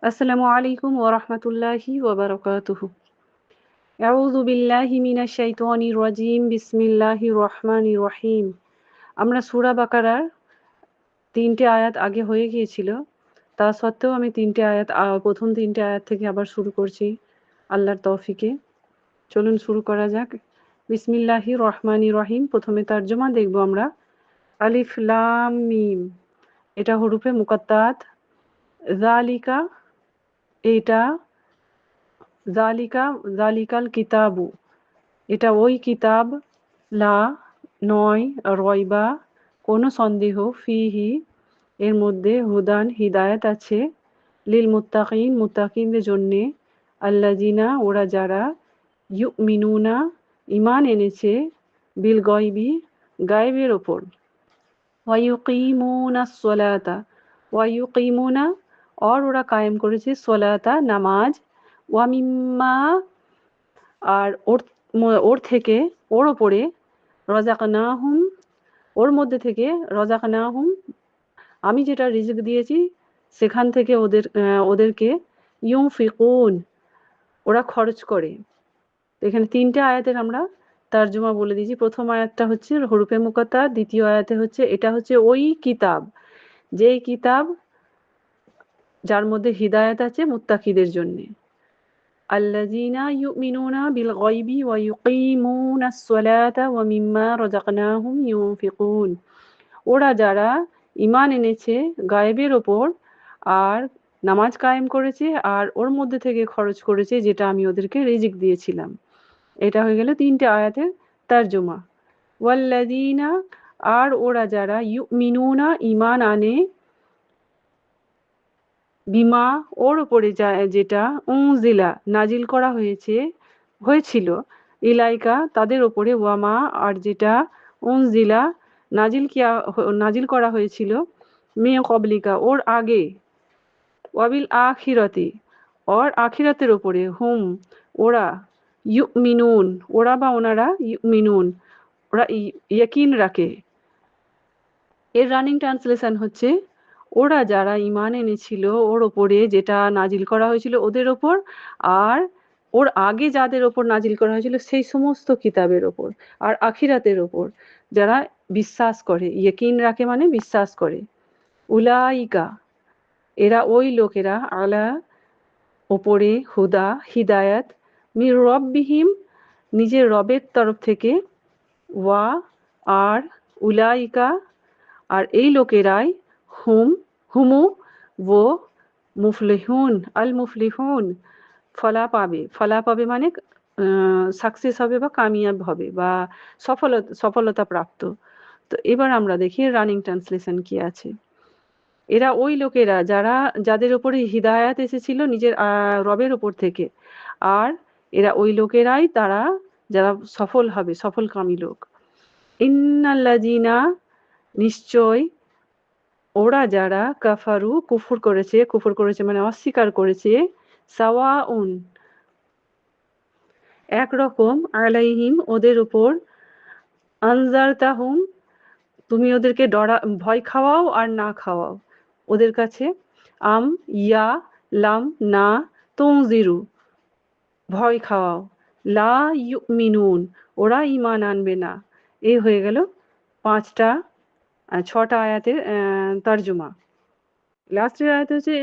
আসসালামু আলাইকুম ওয়া রাহমাতুল্লাহি ওয়া বারাকাতুহু। আউযু বিল্লাহি মিনাশ শাইতানির রাজিম। বিসমিল্লাহির রহমানির রহিম। আমরা সূরা বাকারার ৩টে আয়াত আগে হয়ে গিয়েছিল। তা সত্ত্বেও আমি ৩টে আয়াত প্রথম ৩টে আয়াত থেকে আবার শুরু করছি আল্লাহর তৌফিকে। চলুন শুরু করা যাক। বিসমিল্লাহির রহমানির রহিম। প্রথমে তর্জমা দেখব আমরা। আলিফ লাম মিম। এটা হরুফে মুকাত্তাত। যালিকা এটা, জালিকাল কিতাবু এটা ওই কিতাব, লা নয়, রয়বা কোনো সন্দেহ, ফিহি এর মধ্যে, হুদান হিদায়াত আছে, লিল মুত্তাকিন মুত্তাকিনদের জন্যে, আল্লাযিনা ওরা যারা, ইউমিনুনা ঈমান এনেছে, বিল গায়বি গায়েবের ওপর, ওয়ায়ুকিমুনাস সালাতা ওয়ায়ুকিমুনা और ওরা কায়েম করেছে সলাতা নামাজ, ওয়া মিম্মা আর ওর থেকে ওর ওপরে, রাযাকনাহুম ওর মধ্যে থেকে, রাযাকনাহুম আমি যেটা রিজিক দিয়েছি সেখান থেকে ওদেরকে, ইউনফিকুন ওরা খরচ করে। এখানে ৩টে আয়াতের আমরা তর্জমা বলে দিয়েছি। প্রথম আয়াতটা হচ্ছে হরফে মুকাত্তাত, দ্বিতীয় আয়াতে হচ্ছে এটা হচ্ছে ওই কিতাব, যেই কিতাব যার মধ্যে হিদায়াত আছে মুত্তাকিদের জন্যে। আল্লাযীনা ইউমিনুনা বিল গায়বি ওয়া ইউকিমুনাস সালাতা ওয়া মিম্মা রাযাকনাহুম ইউনফিকুন ওরা যারা ঈমান এনেছে গায়েবের ওপর আর নামাজ কায়েম করেছে আর ওর মধ্যে থেকে খরচ করেছে যেটা আমি ওদেরকে রিজিক দিয়েছিলাম। এটা হয়ে গেল ৩টে আয়াতের তর্জমা। ওয়াল্লাযীনা আর ওরা যারা, ইউমিনুনা ঈমান আনে, বিমা ওর উপরে যেটা, উনজিলা নাজিল করা হয়েছিল, ইলাইকা তাদের ওপরে, ওয়ামা আর যেটা, উনজিলা নাজিল করা হয়েছিল, মে কবলিকা ওর আগে, ওয়াবিল আখিরাতি और আখিরাতের ওপরে, হুম ওরা, ইউমিনুন ওরা বা ওনারা, ইউমিনুন ওরা ইয়াকিন রাখে। এর রানিং ট্রান্সলেশন হচ্ছে, ওরা যারা ঈমান এনেছিল ওর ওপরে যেটা নাজিল করা হয়েছিল ওদের ওপর, আর ওর আগে যাদের ওপর নাজিল করা হয়েছিল সেই সমস্ত কিতাবের ওপর আর আখিরাতের ওপর যারা বিশ্বাস করে, ইয়াকিন রাখে মানে বিশ্বাস করে। উলাইকা এরা ওই লোকেরা, আলা ওপরে, হুদা হিদায়াত, মির রব্বিহিম নিজের রবের তরফ থেকে, ওয়া আর, উলাইকা আর এই লোকেরাই, হুমু ও, মুফলিহুন আল মুফলিহুন ফলা পাবে মানে সাকসেস হবে বা কামিয়াব হবে বা সফলতা প্রাপ্ত। তো এবার আমরা দেখি রানিং ট্রান্সলেশন কি আছে। এরা ওই লোকেরা যাদের উপরে হিদায়াত এসেছিল নিজের রবের ওপর থেকে, আর এরা ওই লোকেরাই তারা যারা সফল হবে, সফলকামী লোক। ইন্নাল্লাযীনা নিশ্চয় ওরা যারা, কাফারু কুফর করেছে মানে অস্বীকার করেছে, সাওয়াউন একরকম, আলাইহিম ওদের উপর, আনজারতাহুম তুমি ওদেরকে ভয় খাওয়াও আর না খাওয়াও ওদের কাছে, আম ইয়া লাম না, তুনজিরু ভয় খাওয়াও, লা ইউমিনুন ওরা ঈমান আনবে না। এই হয়ে গেল 6টা আয়াতের তর্জমা। লাস্টের আয়াত হচ্ছে,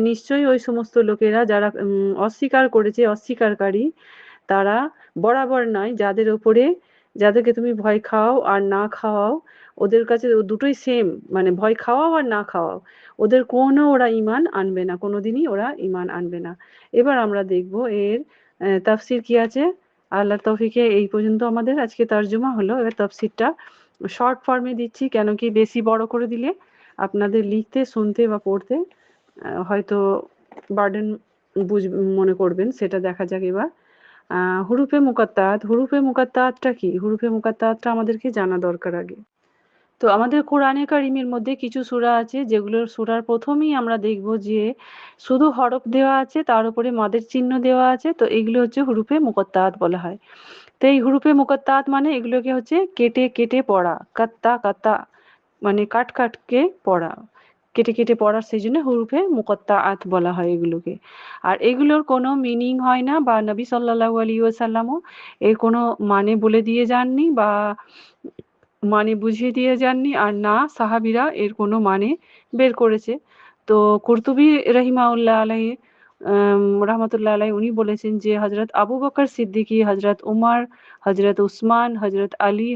নিশ্চয় ওই সমস্ত লোকেরা যারা অস্বীকার করেছে, অস্বীকারী, তারা বরাবর নয় যাদেরকে তুমি ভয় খাওয়াও আর না খাওয়াও ওদের কাছে দুটোই সেম, মানে ভয় খাওয়াও আর না খাওয়াও ওরা ঈমান আনবে না, কোনোদিনই ওরা ঈমান আনবে না। এবার আমরা দেখব এর তাফসীর কি আছে। আল্লাহর তৌফিকে এই পর্যন্ত আমাদের আজকে তর্জমা হলো। এবার তাফসীরটা শর্ট ফর্মে দিচ্ছি, কেন কি বেশি বড় করে দিলে আপনাদের লিখতে, শুনতে বা পড়তে হয়তো বার্ডেন মনে করবেন, সেটা দেখা যাক এবার। হুরুফে মুকাত্তাতটা কি? হুরুফে মুকাত্তাতটা আমাদেরকে জানা দরকার আগে। তো আমাদের কোরআনে কারিমের মধ্যে কিছু সূরা আছে যেগুলোর সূরার প্রথমেই আমরা দেখব যে শুধু হরফ দেওয়া আছে, তার উপরে মাদের চিহ্ন দেওয়া আছে। তো এগুলো হচ্ছে হুরুফে মুকাত্তাত বলা হয়। তো এই হুরুফে মুকাত্তাত মানে এগুলোকে হচ্ছে কেটে কেটে পড়া, কাত্তা কাত্তা মানে কাটকে পড়া, কেটে কেটে পড়ার, সেই জন্য হুরুফে মুকত্তাআত বলা হয় এগুলোকে। আর এগুলোর কোনো মিনিং হয় না, বা নবী সাল্লাল্লাহু আলাইহি ওয়াসাল্লামও এর কোনো মানে বলে দিয়ে যাননি বা মানে বুঝিয়ে দিয়ে যাননি, আর না সাহাবীরা এর কোনো মানে বের করেছে। তো কুরতুবী রাহিমাহুল্লাহ আলাইহি রাহমাতুল্লাহ আলাইহি উনি বলেছেন যে হযরত আবু বকর সিদ্দিকী, হযরত উমর, হযরত উসমান, হযরত আলী,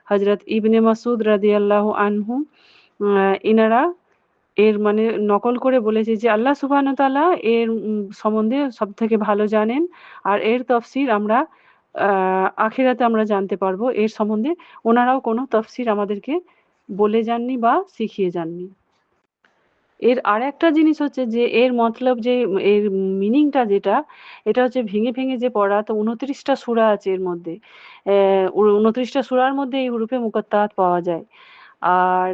হযরত ইবনে মাসউদ রাদিয়াল্লাহু আনহু ইনারা এর মানে নকল করে বলেছে যে আল্লাহ সুবহানাহু ওয়া তাআলা এর সম্বন্ধে সবথেকে ভালো জানেন, আর এর তাফসীর আমরা আখিরাতে আমরা জানতে পারবো। এর সম্বন্ধে ওনারাও কোনো তাফসীর আমাদেরকে বলে যাননি বা শিখিয়ে যাননি। এর আরেকটা জিনিস হচ্ছে যে এর মতলব যে এর মিনিংটা যেটা, এটা হচ্ছে ভেঙে ভেঙে যে পড়া। তো ২৯টা সূরা আছে এর মধ্যে। ২৯টা সূরার মধ্যে এই হুরুফে মুকাত্তাআত পাওয়া যায়। আর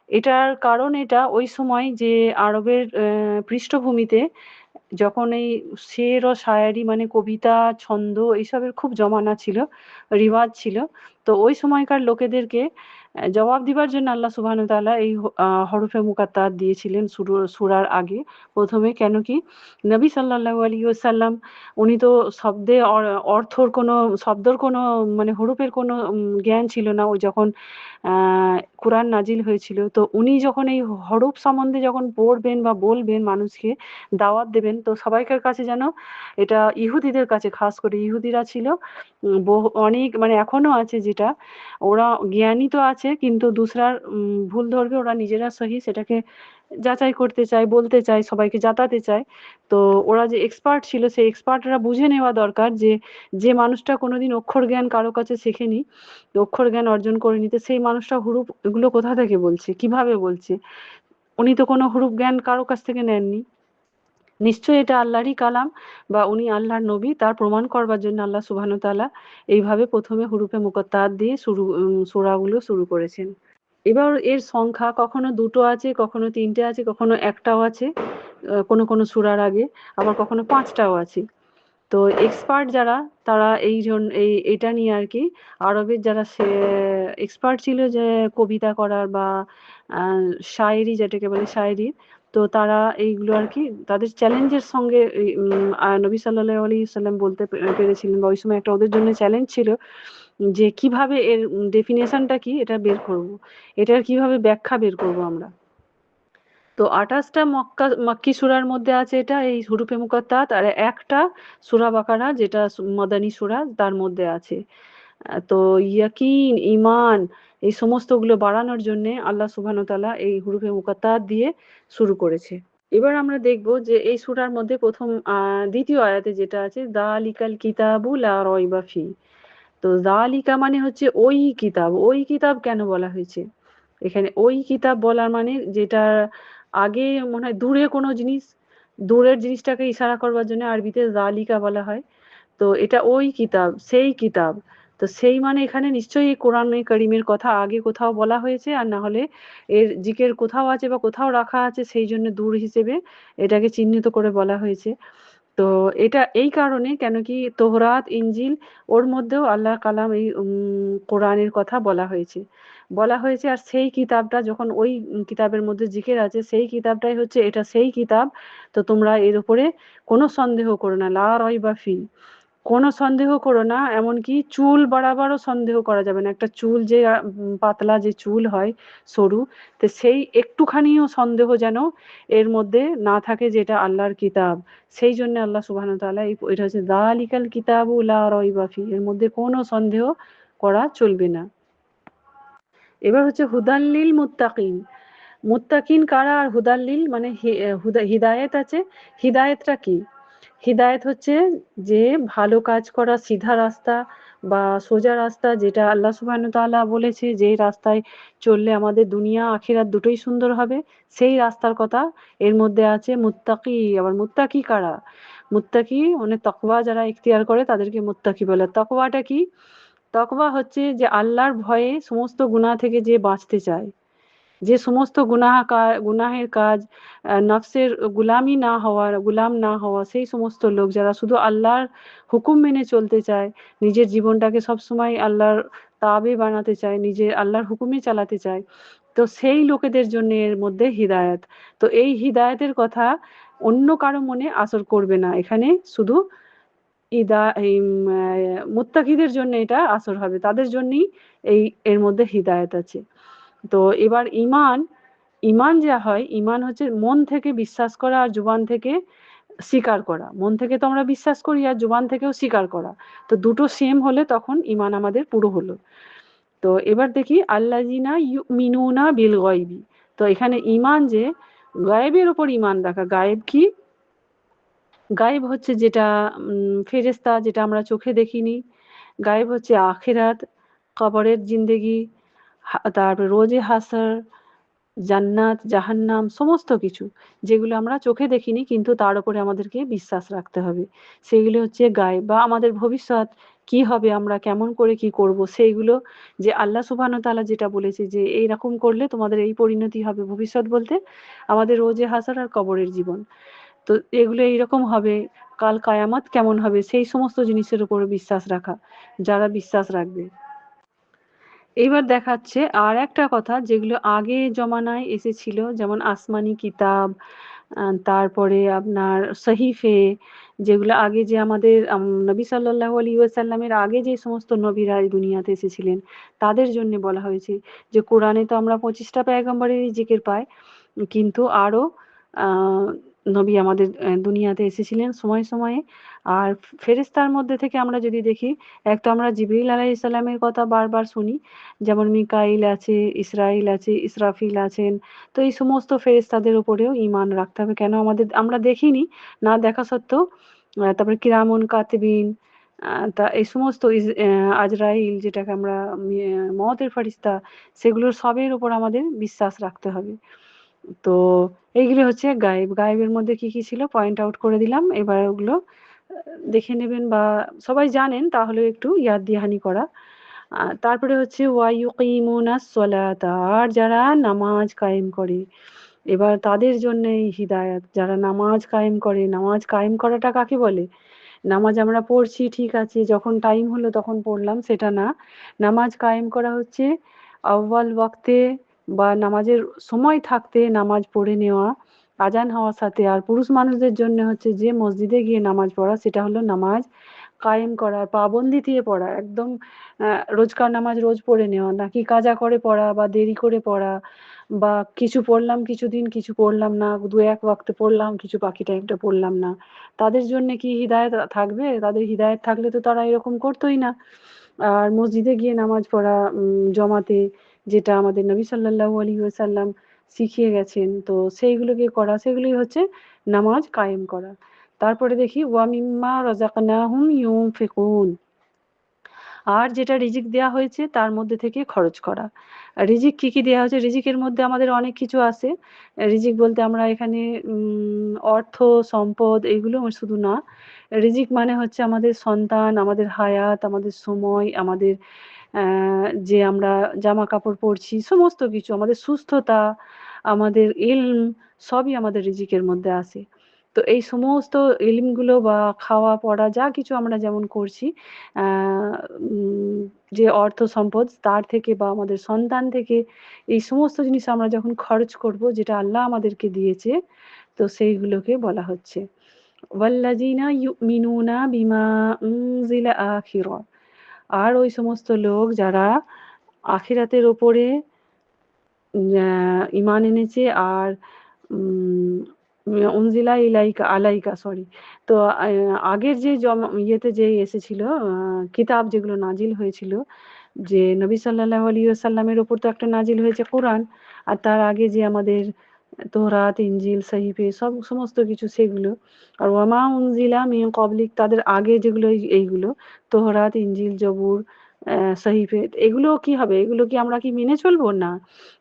এটার কারণ এটা ওই সময় যে আরবের পৃষ্ঠভূমিতে যখন এই শের ও শায়ারি মানে কবিতা, ছন্দ এইসবের খুব জমানা ছিল, রিওয়াজ ছিল। তো ওই সময়কার লোকেদেরকে জবাব দিবার জন্য আল্লাহ সুবহানাহু ওয়া তাআলা এই হরফে মুকাত্তাআত দিয়েছিলেন সূরার আগে। ১ম এ কেন কি নবী সাল্লাল্লাহু আলাইহি ওয়াসাল্লাম উনি তো অর্থর কোনো শব্দর কোনো মানে হরফের কোনো জ্ঞান ছিল না। ওই যখন কুরআন নাজিল হয়েছিল, তো উনি যখন এই হরফ সম্বন্ধে যখন পড়বেন বা বলবেন মানুষকে, দাওয়াত দেবেন, তো সবাইকার কাছে যেন এটা ইহুদিদের কাছে, খাস করে ইহুদিরা ছিল অনেক মানে এখনো আছে যেটা, ওরা জ্ঞানী তো আছে কিন্তু দুসরার ভুল ধরবে, ওরা নিজেরা সহি সেটাকে যাচাই করতে চায়, বলতে চায়, সবাইকে জাতাতে চায়। তো ওরা যে এক্সপার্ট ছিল, সেই এক্সপার্টরা বুঝে নেওয়া দরকার যে যে মানুষটা কোনোদিন অক্ষর জ্ঞান কারো কাছে শেখেনি, অক্ষর জ্ঞান অর্জন করেনি, তো সেই মানুষটা হুরুফ এগুলো কোথা থেকে বলছে, কিভাবে বলছে। উনি তো কোনো হুরুফ জ্ঞান কারো কাছ থেকে নেননি। নিশ্চয়ই এটা আল্লাহরই কালাম বা উনি আল্লাহর নবী, তার প্রমাণ করবার জন্য আল্লাহ সুবহানাহু ওয়া তাআলা এইভাবে প্রথমে হুরুফে মুকাত্তাআত দিয়ে সূরাগুলো শুরু করেছেন। এবার এর সংখ্যা কখনো ২টো আছে, কখনো ৩টে আছে, কখনো ১টাও আছে কোনো কোনো সূরার আগে, আবার কখনো ৫টাও আছে। তো এক্সপার্ট যারা, তারা এইটা নিয়ে আর কি, আরবের যারা এক্সপার্ট ছিল যে কবিতা করার বা শায়েরি যেটাকে বলে শায়েরি, তো তারা এইগুলো আর কি তাদের চ্যালেঞ্জের সঙ্গে নবী সাল্লাল্লাহু আলাইহি সাল্লাম বলতে পেরেছিলেন, বা ওই সময় একটা ওদের জন্য চ্যালেঞ্জ ছিল যে কিভাবে এর ডেফিনেশনটা কি এটা বের করব, এটার কিভাবে ব্যাখ্যা বের করব আমরা। তো ২৮টা মাক্কি সূরার মধ্যে আছে এটা এই হুরুফে মুকাত্তাআত, আর একটা সূরা বাকারা যেটা মাদানী সূরা, তার মধ্যে আছে। তো ইয়াকিন, ঈমান এই সমস্তগুলো বাড়ানোর জন্যে আল্লাহ সুবহানাহু ওয়া তাআলা এই হুরুফে মুকাত্তাআত দিয়ে শুরু করেছে। এবার আমরা দেখব যে এই সূরার মধ্যে প্রথম দ্বিতীয় আয়াতে যেটা আছে, যালিকাল কিতাবু লা রাইবা ফি। তো যালিকা মানে হচ্ছে ওই কিতাব। ওই কিতাব কেন বলা হয়েছে? এখানে ওই কিতাব বলার মানে যেটা আগে মনে হয় দূরে কোনো জিনিস, দূরের জিনিসটাকে ইশারা করবার জন্য আরবিতে যালিকা বলা হয়। তো এটা ওই কিতাব, সেই কিতাব। তো সেই মানে এখানে নিশ্চয়ই এই কোরআনে কারীমের কথা আগে কোথাও বলা হয়েছে, আর না হলে এর জিকির কোথাও আছে বা কোথাও রাখা আছে, সেই জন্য দূর হিসেবে এটাকে চিহ্নিত করে বলা হয়েছে। তো এটা এই কারণে কেন কি তৌরাত, ইনজিল ওর মধ্যেও আল্লাহর কালাম এই কোরআনের কথা বলা হয়েছে। বলা হয়েছে, আর সেই কিতাবটা যখন ওই কিতাবের মধ্যে জিকির আছে, সেই কিতাবটাই হচ্ছে এটা সেই কিতাব। তো তোমরা এর উপরে কোনো সন্দেহ করো না। লা রাইবা ফি। কোনো সন্দেহ করো না, এমনকি চুল বাড়াবারও সন্দেহ করা যাবে না। একটা চুল যে পাতলা যে চুল হয় সরু, তো সেই একটুখানিও সন্দেহ যেন এর মধ্যে না থাকে যে এটা আল্লাহর কিতাব। সেই জন্য আল্লাহ সুবহানাহু ওয়া তাআলা এটা হচ্ছে যালিকাল কিতাবু লা রাইবা ফি, এর মধ্যে কোনো সন্দেহ করা চলবে না। এবার হচ্ছে হুদাল্লিল মুত্তাকিন। মুত্তাকিন কারা আর হুদাল্লিল মানে হিদায়াত আছে। হিদায়াতটা কি? হিদায়াত হচ্ছে যে ভালো কাজ করা, সিধা রাস্তা বা সোজা রাস্তা, যেটা আল্লাহ সুবহানাহু ওয়া তাআলা বলেছে যে রাস্তায় চললে আমাদের দুনিয়া আখিরাত দুটোই সুন্দর হবে, সেই রাস্তার কথা এর মধ্যে আছে। মুত্তাকি, আবার মুত্তাকি কারা? মুত্তাকি মানে তাকওয়া যারা ইখতিয়ার করে তাদেরকে মুত্তাকি বলে। তাকওয়াটা কি? তাকওয়া হচ্ছে যে আল্লাহর ভয়ে সমস্ত গুনাহ থেকে যে বাঁচতে চায়, যে সমস্ত গুনাহের কাজ, নফসের গুলাম না হওয়া, সেই সমস্ত লোক যারা শুধু আল্লাহর হুকুম মেনে চলতে চায়, নিজের জীবনটাকে সবসময় আল্লাহর তাবে বানাতে চায়, নিজে আল্লাহর হুকুমে চালাতে চায়, তো সেই লোকেদের জন্য এর মধ্যে হিদায়াত। তো এই হিদায়াতের কথা অন্য কারো মনে আসর করবে না, এখানে শুধু মুত্তাকিদের জন্য এটা আসর হবে, তাদের জন্যই এর মধ্যে হিদায়াত আছে। তো এবার ইমান যা হয়, ইমান হচ্ছে মন থেকে বিশ্বাস করা আর জুবান থেকে স্বীকার করা। মন থেকে তো আমরা বিশ্বাস করি আর জুবান থেকেও স্বীকার করা, তো দুটো সেম হলে তখন ইমান আমাদের পুরো হলো। তো এবার দেখি আল্লাযিনা ইউমিনুনা বিল গায়বি। তো এখানে ইমান যে গায়েবের উপর ইমান রাখা। গায়েব কি? গায়েব হচ্ছে যেটা ফেরেশতা, যেটা আমরা চোখে দেখিনি। গায়েব হচ্ছে আখিরাত, কবরের জিন্দেগি, তারপর রোজে হাসর, জান্নাত, জাহান্নাম, সমস্ত কিছু যেগুলো আমরা চোখে দেখিনি কিন্তু তার উপরে আমাদেরকে বিশ্বাস রাখতে হবে। সেগুলো হচ্ছে গায়েব, বা আমাদের ভবিষ্যৎ কি হবে, আমরা কেমন করে কি করব, সেইগুলো যে আল্লাহ সুবহানাহু ওয়া তাআলা যেটা বলেছে যে এইরকম করলে তোমাদের এই পরিণতি হবে, ভবিষ্যৎ বলতে আমাদের রোজে হাসর আর কবরের জীবন। তো এগুলো এইরকম হবে, কাল কায়ামত কেমন হবে, সেই সমস্ত জিনিসের উপর বিশ্বাস রাখা, যারা বিশ্বাস রাখবে। এইবার দেখাচ্ছে আর একটা কথা, যেগুলো আগে জমানায় এসেছিল, যেমন আসমানি কিতাব, তারপরে আপনার সহিফে, যেগুলো আগে যে আমাদের নবী সাল্লাল্লাহু আলাইহি ওয়াসাল্লামের আগে যে সমস্ত নবীরা এই দুনিয়াতে এসেছিলেন তাদের জন্য বলা হয়েছে। যে কোরআনে তো আমরা 25টা পয়গম্বরেরই জিকির পাই, কিন্তু আরো নবী আমাদের দুনিয়াতে এসেছিলেন সময়ে সময়ে। আর ফেরেশতার মধ্যে থেকে আমরা যদি দেখি, এক তো আমরা জিবরিল আলাইহিস সালামের কথা বারবার শুনি, যেমন মিকাইল আছে, ইসরাইল আছে, ইসরাফিল আছেন। তো এই সমস্ত ফেরেশতাদের উপরেও ঈমান রাখতে হবে। কেন আমরা দেখিনি, না দেখা সত্ত্বেও তারপরে কিরামুন কাতিবিন, তা এই সমস্ত আজরাইল, যেটাকে আমরা মওতের ফেরেশতা, সেগুলোর সবের উপর আমাদের বিশ্বাস রাখতে হবে। তো এইগুলো হচ্ছে গায়েব। গায়েবের মধ্যে কি কি ছিল পয়েন্ট আউট করে দিলাম। এবার ওগুলো দেখে নেবেন, বা সবাই জানেন, তাহলে একটু ইয়াদ দিহানি করা। তারপরে হচ্ছে ওয়া ইউকিমুনাস সলাতা, আর যারা নামাজ কায়েম করে, এবার তাদের জন্য এই হিদায়াত। যারা নামাজ কায়েম করে, নামাজ কায়েম করাটা কাকে বলে? নামাজ আমরা পড়ছি ঠিক আছে, যখন টাইম হলো তখন পড়লাম, সেটা না। নামাজ কায়েম করা হচ্ছে আউয়াল ওয়াক্তে বা নামাজের সময় থাকতে নামাজ পড়ে নেওয়া, আজান হওয়ার সাথে। আর পুরুষ মানুষদের জন্য হচ্ছে যে মসজিদে গিয়ে নামাজ পড়া, সেটা হলো নামাজ কায়েম করা, পাবন্দি দিয়ে পড়া, একদম রোজকার নামাজ রোজ পড়ে নেওয়া, নাকি কাজা করে পড়া বা দেরি করে পড়া, বা কিছু পড়লাম কিছুদিন, কিছু পড়লাম না, দু এক ওয়াক্তে পড়লাম, কিছু বাকি টাইমটা পড়লাম না। তাদের জন্য কি হিদায়াত থাকবে? তাদের হিদায়াত থাকলে তো তারা এরকম করতোই না। আর মসজিদে গিয়ে নামাজ পড়া জমাতে, যেটা আমাদের নবী সাল্লাল্লাহু আলাইহি ওয়াসাল্লাম শিখিয়ে গেছেন, তো সেইগুলোকে করা, সেগুলোই হচ্ছে নামাজ কায়েম করা। তারপরে দেখি ওয়া মিম্মা রাযাকনাহুম ইউনফিকুন, আর যেটা রিজিক দেয়া হয়েছে তার মধ্যে থেকে খরচ করা। রিজিক কি কি দেয়া হয়েছে? রিজিকের মধ্যে আমাদের অনেক কিছু আছে। রিজিক বলতে আমরা এখানে অর্থ, সম্পদ এগুলো শুধু না। রিজিক মানে হচ্ছে আমাদের সন্তান, আমাদের হায়াত, আমাদের সময়, আমাদের যে আমরা জামা কাপড় পরছি, সমস্ত কিছু, আমাদের সুস্থতা, আমাদের ইলম, সবই আমাদের রিজিকের মধ্যে আসে। তো এই সমস্ত ইলমগুলো বা খাওয়া পড়া যা কিছু আমরা যেমন করছি, যে অর্থ সম্পদ তার থেকে বা আমাদের সন্তান থেকে, এই সমস্ত জিনিস আমরা যখন খরচ করব, যেটা আল্লাহ আমাদেরকে দিয়েছে, তো সেইগুলোকে বলা হচ্ছে ওয়াল্লাযিনা ইউমিনুনা বিমা উনজিলা আখিরা। আর ওই সমস্ত লোক যারা আখিরাতের ওপরে ঈমান এনেছে, আর উম উনজিলা আলাইকা, সরি। তো আগের যে ইয়েতে যে এসেছিল কিতাব যেগুলো নাজিল হয়েছিল, যে নবী সাল্লাল্লাহু আলাইহি ওয়াসাল্লামের উপর তো একটা নাজিল হয়েছে কোরআন, আর তার আগে যে আমাদের তৌরাত, ইনজিল, সহিফে, সমস্ত কিছু সেগুলো। আর ওয়ামা উনজিলা মিন ক্বাবলিক, তাদের আগে যেগুলো এইগুলো তৌরাত, ইনজিল, জবুর, সহিফে, এগুলো কি হবে? এগুলো কি আমরা কি মেনে চলবো? না।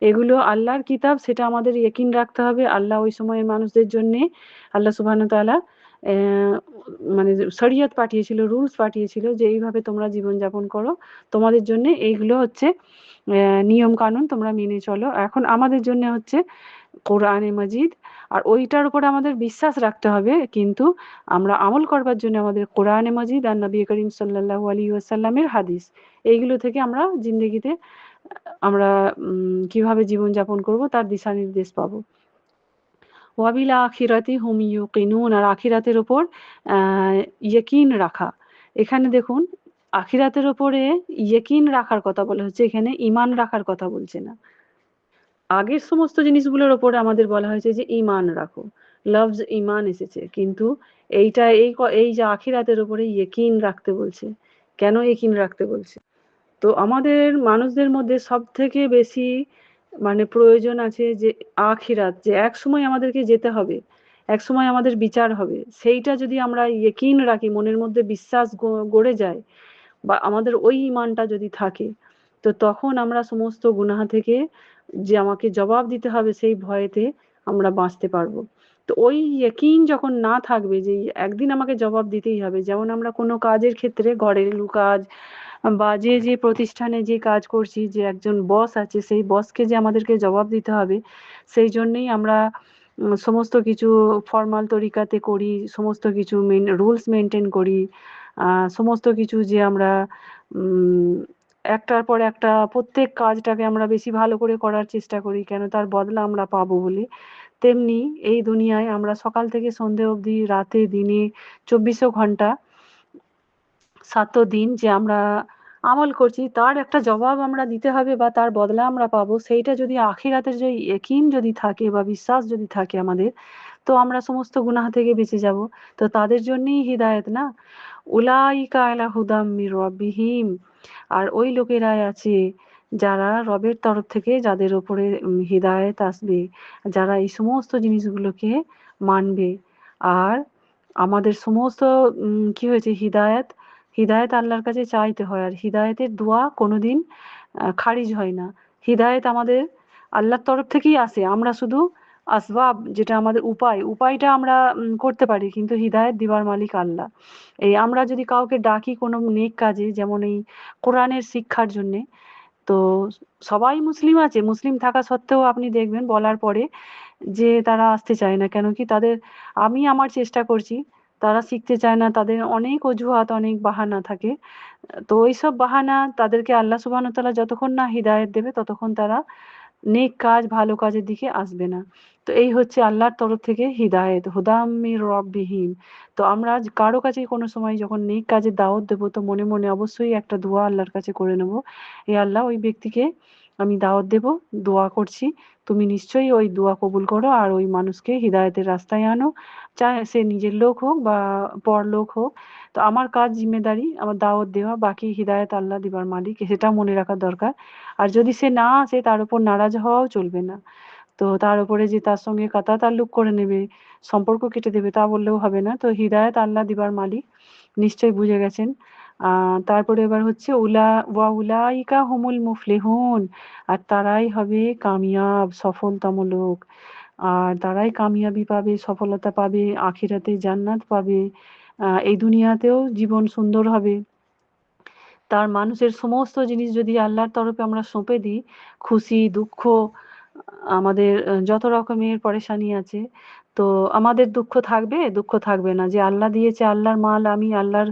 এগুলো আল্লাহর কিতাব, সেটা আমাদের ইয়াকিন রাখতে হবে। আল্লাহ ওই সময়ের মানুষদের জন্যে, আল্লাহ সুবহানাহু ওয়া তাআলা মানে শরীয়ত পাঠিয়েছিল, রুলস পাঠিয়েছিল, যে এইভাবে তোমরা জীবনযাপন করো, তোমাদের জন্য এইগুলো হচ্ছে নিয়ম কানুন, তোমরা মেনে চলো। এখন আমাদের জন্য হচ্ছে কোরআনে মাজিদ, আর ওইটার উপর আমাদের বিশ্বাস রাখতে হবে, কিন্তু আমরা আমল করবার জন্য আমাদের কোরআনে মাজিদ আর নবী করিম সাল্লাল্লাহু আলাইহি ওয়াসাল্লামের হাদিস, এইগুলো থেকে আমরা জিন্দেগিতে আমরা কিভাবে জীবনযাপন করব তার দিশানির্দেশ পাবো। ওয়াবিল আখিরাতি হুম ইউকিনুন, আর আখিরাতের ওপর ইয়কিন রাখা। এখানে দেখুন আখিরাতের ওপরে ইয়কিন রাখার কথা বলা হচ্ছে, এখানে ঈমান রাখার কথা বলছে না। আগের সমস্ত জিনিসগুলোর ওপরে আমাদের বলা হয়েছে যে ঈমান রাখো, লফজ ঈমান এসেছে, কিন্তু এইটা এই যে আখিরাতের ওপরে ইয়কিন রাখতে বলছে। কেন ইয়কিন রাখতে বলছে? তো আমাদের মানুষদের মধ্যে সবথেকে বেশি মানে প্রয়োজন আছে যে আখিরাত, যে একসময় আমাদেরকে যেতে হবে, একসময় আমাদের বিচার হবে। সেইটা যদি আমরা ইয়কিন রাখি, মনের মধ্যে বিশ্বাস গড়ে যায়, বা আমাদের ওই ঈমানটা যদি থাকে, তো তখন আমরা সমস্ত গুনাহ থেকে, যে আমাকে জবাব দিতে হবে সেই ভয়েতে আমরা বাঁচতে পারবো। তো ওই ইয়কিন যখন না থাকবে যে একদিন আমাকে জবাব দিতেই হবে, যেমন আমরা কোনো কাজের ক্ষেত্রে ঘরেলু কাজ বা যে প্রতিষ্ঠানে যে কাজ করছি, যে একজন বস আছে সেই বসকে যে আমাদেরকে জবাব দিতে হবে, সেই জন্যেই আমরা সমস্ত কিছু ফর্মাল তরিকাতে করি, সমস্ত কিছু রুলস মেনটেন করি, সমস্ত কিছু যে আমরা একটার পর একটা প্রত্যেক কাজটাকে আমরা বেশি ভালো করে করার চেষ্টা করি, কেন তার বদলা আমরা পাবো বলে। তেমনি এই দুনিয়ায় আমরা সকাল থেকে সন্ধে অবধি, রাতে দিনে 24 ঘন্টা 7 দিন যে আমরা আমল করছি, তার একটা জবাব আমরা দিতে হবে বা তার বদলা আমরা পাবো। সেইটা যদি আখিরাতের যে ইকিন যদি থাকে বা বিশ্বাস যদি থাকে আমাদের, তো আমরা সমস্ত গুনাহ থেকে বেঁচে যাব। তো তাদের জন্যই হিদায়াত না, উলাইকা আলা হুদাম মির রাব্বিহিম, আর ওই লোকেরাই আছে যারা রবের তরফ থেকে যাদের উপরে হিদায়াত আসবে, যারা এই সমস্ত জিনিসগুলোকে মানবে। আর আমাদের সমস্ত কি হয়েছে, হিদায়াত, হিদায়াত আল্লাহর কাছে চাইতে হয়, আর হিদায়াতের দোয়া কোনোদিন খারিজ হয় না। হিদায়াত আমাদের আল্লাহর তরফ থেকেই আসে, আমরা শুধু আসবাব, যেটা আমাদের উপায়টা আমরা করতে পারি, কিন্তু হিদায়াত দিবার মালিক আল্লাহ। এই আমরা যদি কাউকে ডাকি কোনো নেক কাজে, যেমন এই কোরআনের শিক্ষার জন্যে, তো সবাই মুসলিম আছে, মুসলিম থাকা সত্ত্বেও আপনি দেখবেন বলার পরে যে তারা আসতে চায় না। কেন কি? তাদের, আমি আমার চেষ্টা করছি, তারা শিখতে চায় না, তাদের অনেক অজুহাত, অনেক বাহানা থাকে। তো ওইসব বাহানা, তাদেরকে আল্লাহ সুবহানাহু ওয়া তাআলা যতক্ষণ না হিদায়াত দেবে ততক্ষণ তারা নেক কাজ, ভালো কাজের দিকে আসবে না। তো এই হচ্ছে আল্লাহর তরফ থেকে হিদায়াত, হুদাম মির রাব্বিহিম। তো আমরা কারো কাছে কোনো সময় যখন নেক কাজের দাওয়াত দেবো, তো মনে মনে অবশ্যই একটা দোয়া আল্লাহর কাছে করে নেব, হে আল্লাহ, ওই ব্যক্তিকে আমি দাওয়াত দেব, দোয়া করছি, তুমি নিশ্চয়ই ওই দোয়া কবুল করো আর ওই মানুষকে হিদায়াতের রাস্তায় আনো, চাহে সে নিজের লোক হোক বা পরলোক হোক। তো আমার কাজ, জিম্মেদারি আমার দাওয়াত দেওয়া, বাকি হিদায়াত আল্লাহ দিবার মালিক, সেটা মনে রাখা দরকার। আর যদি সে না আসে, তার উপর নারাজ হওয়াও চলবে না। তো তার উপরে যে তার সঙ্গে কাতা তাল্লুক করে নেবে, সম্পর্ক কেটে দেবে, তা বললেও হবে না। তো হিদায়াত আল্লাহ দিবার মালিক, নিশ্চয়ই বুঝে গেছেন। তারপরে এবার হচ্ছে উলাইকা হুমুল মুফলিহুন, আর তারাই হবে কামিয়াব, সফলতম লোক। আর তারাই কামিয়াবি পাবে, সফলতা পাবে, আখিরাতে জান্নাত পাবে, এই দুনিয়াতেও জীবন সুন্দর হবে। তার মানুষের সমস্ত জিনিস যদি আল্লাহর তরফে আমরা সঁপে দিই, খুশি দুঃখ, আমাদের যত রকমের পরেশানি আছে, তো আমাদের দুঃখ থাকবে? দুঃখ থাকবে না। যে আল্লাহ দিয়েছে, আল্লাহর মাল আমি, আল্লাহর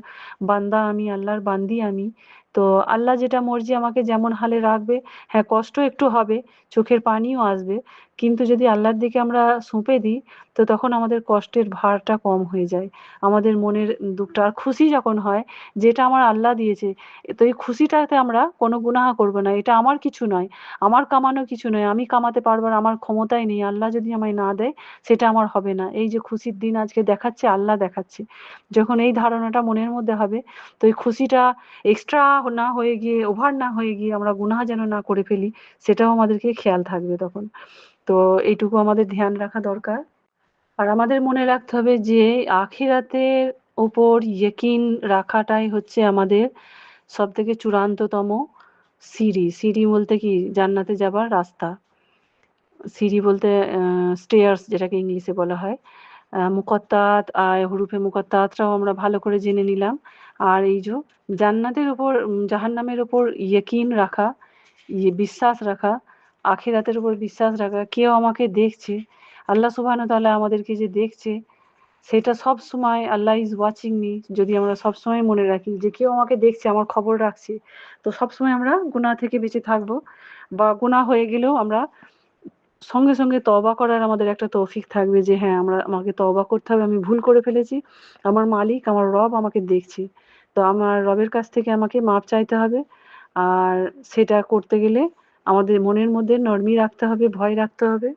বান্দা আমি, আল্লাহর বান্দি আমি। তো আল্লাহ যেটা মর্জি আমাকে যেমন হালে রাখবে, হ্যাঁ কষ্ট একটু হবে, চোখের পানিও আসবে, কিন্তু যদি আল্লাহর দিকে আমরা সঁপে দিই, তো তখন আমাদের কষ্টের ভারটা কম হয়ে যায়, আমাদের মনের দুঃখটা। আর খুশি যখন হয়, যেটা আমার আল্লাহ দিয়েছে, তো এই খুশিটাতে আমরা কোনো গুনাহ করব না, এটা আমার কিছু নয়, আমার কামানো কিছু নয়, আমি কামাতে পারবো না, আমার ক্ষমতায় নেই, আল্লাহ যদি আমায় না দেয় সেটা আমার হবে না। এই যে খুশির দিন আজকে দেখাচ্ছে, আল্লাহ দেখাচ্ছে, যখন এই ধারণাটা মনের মধ্যে হবে, তো এই খুশিটা এক্সট্রা না হয়ে গিয়ে, ওভার না হয়ে গিয়ে আমরা গুনাহ যেন না করে ফেলি, সেটাও আমাদেরকে খেয়াল থাকবে তখন। তো এইটুকু আমাদের ধ্যান রাখা দরকার। আর আমাদের মনে রাখতে হবে যে আখিরাতের ওপর ইয়কিন রাখাটাই হচ্ছে আমাদের সবথেকে চূড়ান্ততম সিঁড়ি। সিঁড়ি বলতে কি? জান্নাতে যাবার রাস্তা। সিঁড়ি বলতে স্টেয়ার্স, যেটাকে ইংলিশে বলা হয়। মুকাত্তাত, হুরুফে মুকাত্তাতরাও আমরা ভালো করে জেনে নিলাম। আর এই যে জান্নাতের উপর, জাহান্নামের উপর ইয়কিন রাখা, বিশ্বাস রাখা, আখিরাতের উপর বিশ্বাস রাখা, কেউ আমাকে দেখছে, আল্লাহ সুবহানাহু ওয়া তাআলা আমাদেরকে যে দেখছে, সেটা সব সময় আল্লাহ ইজ ওয়াচিং মি যদি আমরা সব সময় মনে রাখি যে কেউ আমাকে দেখছে, আমার খবর রাখছে, তো সব সময় আমরা গুনাহ থেকে বেঁচে থাকবো, বা গুনাহ হয়ে গেলেও আমরা সঙ্গে সঙ্গে তওবা করার আমাদের একটা তৌফিক থাকবে যে হ্যাঁ আমাকে তওবা করতে হবে, আমি ভুল করে ফেলেছি, আমার মালিক আমার রব আমাকে দেখছে, তো আমার রবের কাছ থেকে আমাকে মাপ চাইতে হবে। আর সেটা করতে গেলে আমাদের মনের মধ্যে নরমি রাখতে হবে, ভয় রাখতে হবে।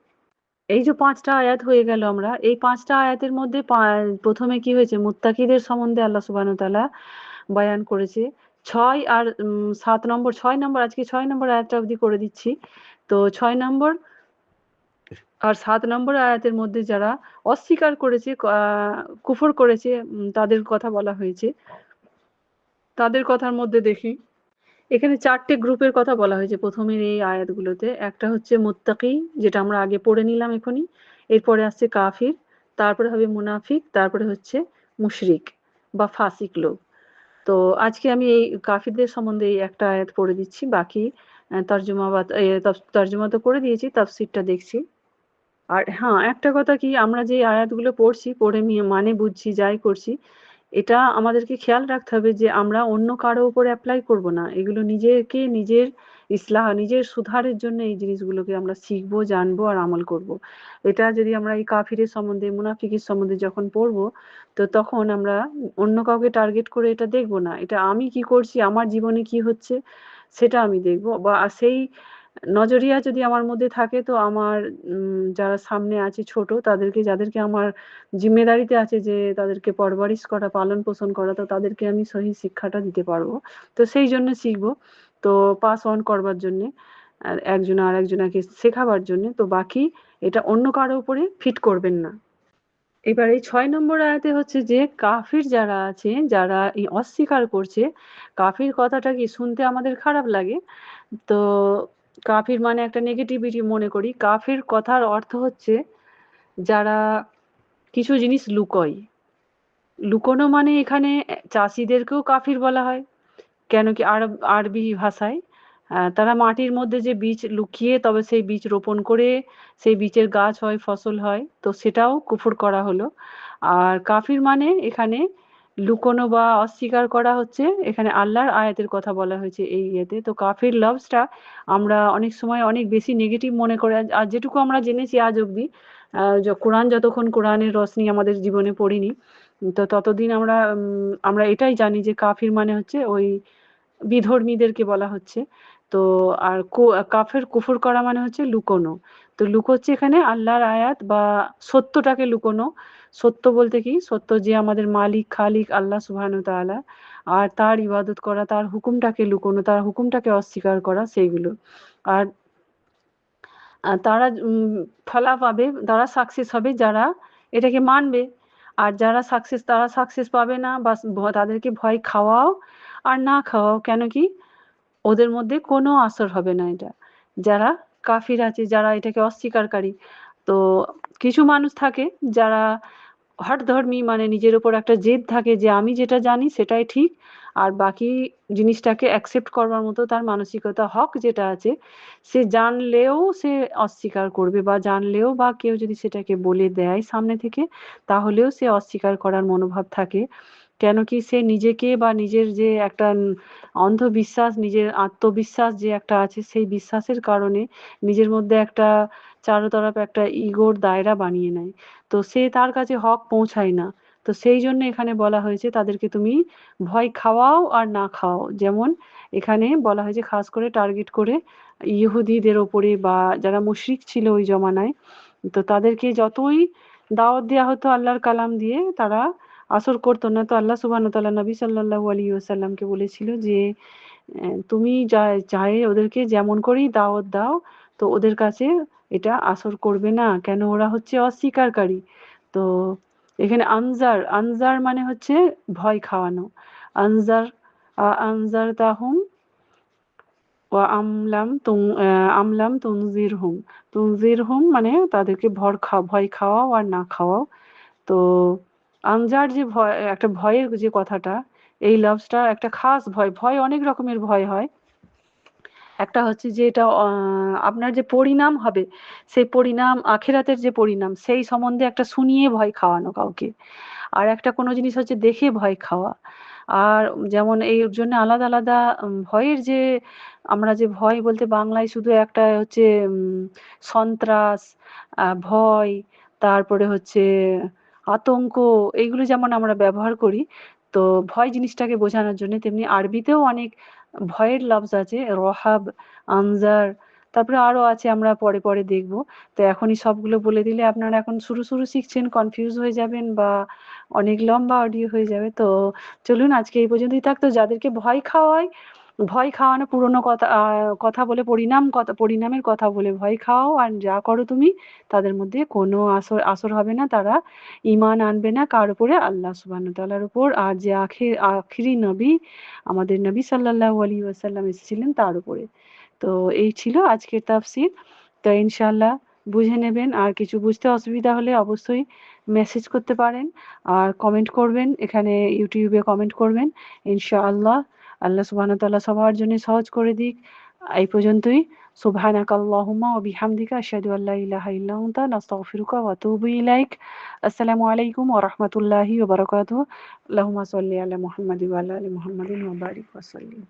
এই যে ৫টা আয়াত হয়ে গেল, আমরা এই ৫টা আয়াতের মধ্যে প্রথমে কি হয়েছে, মুত্তাকিদের সম্বন্ধে আল্লাহ সুবহানাহু ওয়া তাআলা বয়ান করেছে। ৬ আর ৭ নম্বর ৬ নম্বর আজকে ৬ নম্বর আয়াতটা অবধি করে দিচ্ছি। তো ৬ নম্বর আর ৭ নম্বর আয়াতের মধ্যে যারা অস্বীকার করেছে, কুফর করেছে, তাদের কথা বলা হয়েছে। তাদের কথার মধ্যে দেখি এখানে ৪টে গ্রুপের কথা বলা হয়েছে প্রথমের এই আয়াতগুলোতে। একটা হচ্ছে মুত্তাকি, যেটা আমরা আগে পড়ে নিলাম এখনই। এরপরে আসছে কাফির, তারপরে হবে মুনাফিক, তারপরে হচ্ছে মুশরিক বা ফাসিক লোক। তো আজকে আমি এই কাফিরদের সম্বন্ধে এই একটা আয়াত পড়ে দিচ্ছি, বাকি তর্জমা বা তর্জমা তো করে দিয়েছি, তাফসিরটা দেখছি। আর হ্যাঁ, একটা কথা কি, আমরা যে আয়াতগুলো পড়ছি, পড়ে মানে বুঝছি, যাই করছি, এটা আমাদেরকে খেয়াল রাখতে হবে যে আমরা অন্য কারো উপর অ্যাপ্লাই করব না। এগুলো নিজেকে নিজের ইসলাহ, নিজের সুধারের জন্য এই জিনিসগুলোকে আমরা শিখবো, জানবো আর আমল করব। এটা যদি আমরা এই কাফিরের সম্বন্ধে, মুনাফিকের সম্বন্ধে যখন পড়বো, তো তখন আমরা অন্য কাউকে টার্গেট করে এটা দেখব না। এটা আমি কি করছি, আমার জীবনে কি হচ্ছে, সেটা আমি দেখব। বা সেই নজরিয়া যদি আমার মধ্যে থাকে, তো আমার যারা সামনে আছে ছোট, তাদেরকে, যাদেরকে আমার জিম্মেদারিতে আছে যে তাদেরকে পরবরিশ করা, পালন পোষণ করা, তো তাদেরকে আমি সহি শিক্ষাটা দিতে পারবো। তো সেই জন্য শিখবো, তো পাস অন করবার জন্যে, আর একজন আর একজনকে শেখাবার জন্য। তো বাকি এটা অন্য কারো উপরে ফিট করবেন না। এবার এই ৬ নম্বর আয়াতে হচ্ছে যে কাফির যারা আছে, যারা এই অস্বীকার করছে, কাফির কথাটা কি শুনতে আমাদের খারাপ লাগে। তো কাফির মানে একটা নেগেটিভিটি মনে করি। কাফির কথার অর্থ হচ্ছে যারা কিছু জিনিস লুকোয়। লুকোনো মানে এখানে চাষীদেরকেও কাফির বলা হয়। কেন কি আরবি ভাষায় তারা মাটির মধ্যে যে বীজ লুকিয়ে তবে সেই বীজ রোপণ করে সেই বীজের গাছ হয়, ফসল হয়, তো সেটাও কুফর করা হলো। আর কাফির মানে এখানে লুকোনো বা অস্বীকার করা হচ্ছে, এখানে আল্লাহর আয়াতের কথা বলা হয়েছে এই ইয়েতে। তো কাফির লফজটা আমরা অনেক সময় অনেক বেশি নেগেটিভ মনে করে, আর যেটুকু আমরা জেনেছি আজ অব্দি, কোরআন যতক্ষণ কোরআনের রোশনি আমাদের জীবনে পড়িনি, তো ততদিন আমরা এটাই জানি যে কাফির মানে হচ্ছে ওই বিধর্মীদেরকে বলা হচ্ছে। তো আর কাফের কুফর করা মানে হচ্ছে লুকোনো। তো লুকোচ্ছে এখানে আল্লাহর আয়াত বা সত্যটাকে লুকোনো। সত্য বলতে কি, সত্য যে আমাদের মালিক খালিক আল্লাহ সুবহানাহু ওয়া তাআলা, আর তার ইবাদত করা, তার হুকুমটাকে লুকোনো, তার হুকুমটাকে অস্বীকার করা, সেইগুলো। আর তারা ফলা পাবে, তারা সাকসেস হবে যারা এটাকে মানবে। আর যারা সাকসেস, তারা সাকসেস পাবে না, বা তাদেরকে ভয় খাওয়াও আর না খাওয়াও, কেন কি ওদের মধ্যে কোনো আসর হবে না এটা। যারা কাফির আছে, যারা এটাকে অস্বীকারী, তো কিছু মানুষ থাকে যারা হঠধর্মী, মানে নিজের উপর একটা জেদ থাকে যে আমি যেটা জানি সেটাই ঠিক, আর বাকি জিনিসটাকে অ্যাকসেপ্ট করবার মতো তার মানসিকতা, হক যেটা আছে, সে জানলেও সে অস্বীকার করবে, বা জানলেও বা কেউ যদি সেটাকে বলে দেয় সামনে থেকে, তাহলেও সে অস্বীকার করার মনোভাব থাকে। কেন কি সে নিজেকে বা নিজের যে একটা অন্ধবিশ্বাস, নিজের আত্মবিশ্বাস যে একটা আছে, সেই বিশ্বাসের কারণে নিজের মধ্যে একটা চারতরফ একটা ইগোর দায়রা বানিয়ে নেয়। তো সে, তার কাছে হক পৌঁছায় না। তো সেই জন্য এখানে বলা হয়েছে তাদেরকে তুমি ভয় খাওয়াও আর না খাওয়াও। যেমন এখানে বলা হয়েছে খাস করে টার্গেট করে ইহুদিদের ওপরে, বা যারা মুশরিক ছিল ওই জমানায়, তো তাদেরকে যতই দাওয়াত দেওয়া হতো আল্লাহর কালাম দিয়ে, তারা আসর করতো না। তো আল্লাহ সুবহানাহু ওয়া তাআলা নবী সাল্লাল্লাহু আলাইহি ওয়াসাল্লামকে বলেছিল যে তুমি চাহে ওদেরকে যেমন করেই দাওয়াত দাও, তো ওদের কাছে এটা আসর করবে না, কেন ওরা হচ্ছে অস্বীকারী। তো এখানে আনজার, আনজার মানে হচ্ছে ভয় খাওয়ানো। আনজার, আনজার তাহুম ওয়া আমলাম তুনজিরহুম। তুনজিরহুম মানে তাদেরকে ভয় খাওয়াও আর না খাওয়াও। তো আনজার যে ভয়, একটা ভয়ের যে কথাটা, এই লাভসটা একটা খাস ভয়। ভয় অনেক রকমের ভয় হয়। একটা হচ্ছে যে এটা আপনার যে পরিণাম হবে, সেই পরিণাম আখিরাতের যে পরিণাম সেই সম্বন্ধে একটা শুনিয়ে ভয় খাওয়ানো কাউকে। আর একটা কোনো জিনিস হচ্ছে দেখে ভয় খাওয়া। আর যেমন এর জন্য আলাদা আলাদা ভয়ের যে আমরা যে ভয় বলতে বাংলায় শুধু একটা হচ্ছে সন্ত্রাস, ভয়, তারপরে হচ্ছে আতঙ্ক, এইগুলো যেমন আমরা ব্যবহার করি, তো ভয় জিনিসটাকে বোঝানোর জন্য, তেমনি আরবিতেও অনেক ভয়ের লফজ আছে, রহাব, আনজার, তারপরে আরো আছে, আমরা পরে পরে দেখব। তো এখনই সবগুলো বলে দিলে আপনারা এখন শুরু শুরু শিখছেন, কনফিউজ হয়ে যাবেন বা অনেক লম্বা অডিও হয়ে যাবে। তো চলুন আজকে এই পর্যন্তই থাক। তো যাদেরকে ভয় খাওয়ায়, ভয় খাওয়ানো পুরনো কথা, কথা বলে পরিণামের কথা বলে ভয় খাওয়াও, আর যা করো তুমি তাদের মধ্যে কোনো আসর আসর হবে না, তারা ঈমান আনবে না কার উপরে? আল্লাহ সুবহানাহু ওয়া তাআলার উপর, আর যে আখিরি নবী আমাদের নবী সাল্লাল্লাহু আলাইহি ওয়াসাল্লাম এসেছিলেন তার উপরে। তো এই ছিল আজকের তাফসীর। তো ইনশাআল্লাহ বুঝে নেবেন। আর কিছু বুঝতে অসুবিধা হলে অবশ্যই মেসেজ করতে পারেন আর কমেন্ট করবেন, এখানে ইউটিউবে কমেন্ট করবেন ইনশাআল্লাহ। আল্লাহ সুবহানাহু ওয়া তাআলা সবার জন্য সহজ করে দিক। এই পর্যন্তই। সুবহানাকাল্লাহুম্মা ওয়া বিহামদিকা আশহাদু আল্লা ইলাহা ইল্লা আনতা নাস্তাগফিরুকা ওয়া আতুবু ইলাইক। আসসালামু আলাইকুম ওয়া রাহমাতুল্লাহি ওয়া বারাকাতুহু। আল্লাহুম্মা সাল্লি আলা মুহাম্মাদি ওয়া আলা আলি মুহাম্মাদিন ওয়া বারিক ওয়া সাল্লিম।